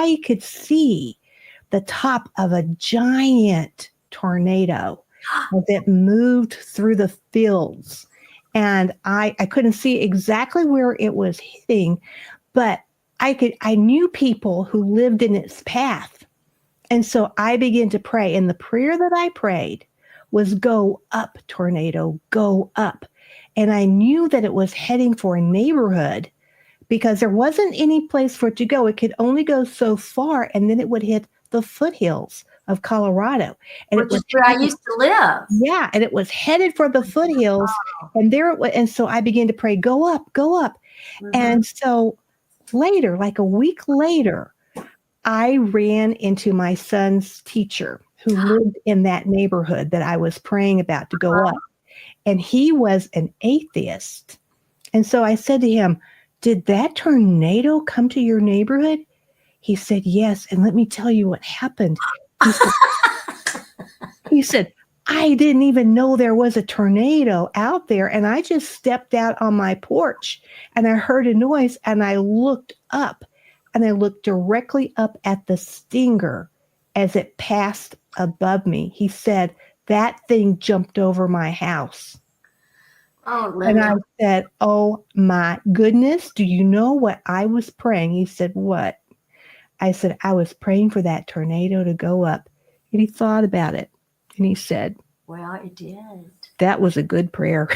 I could see the top of a giant tornado that moved through the fields. And I couldn't see exactly where it was hitting, but I knew people who lived in its path. And so I began to pray. And the prayer that I prayed was, go up, tornado, go up. And I knew that it was heading for a neighborhood because there wasn't any place for it to go. It could only go so far, and then it would hit the foothills of Colorado. And which is where I used to live. Yeah, and it was headed for the foothills. And there it was. And so I began to pray, go up, go up. And so later, like a week later, I ran into my son's teacher who lived in that neighborhood that I was praying about to go up. And he was an atheist. And so I said to him, did that tornado come to your neighborhood? He said, yes. And let me tell you what happened. He said, I didn't even know there was a tornado out there. And I just stepped out on my porch and I heard a noise and I looked up and I looked directly up at the stinger as it passed above me. He said, that thing jumped over my house. Oh, Linda. And I said, oh my goodness, do you know what I was praying? He said, what? I said, I was praying for that tornado to go up. And he thought about it. And he said, well, it did. That was a good prayer.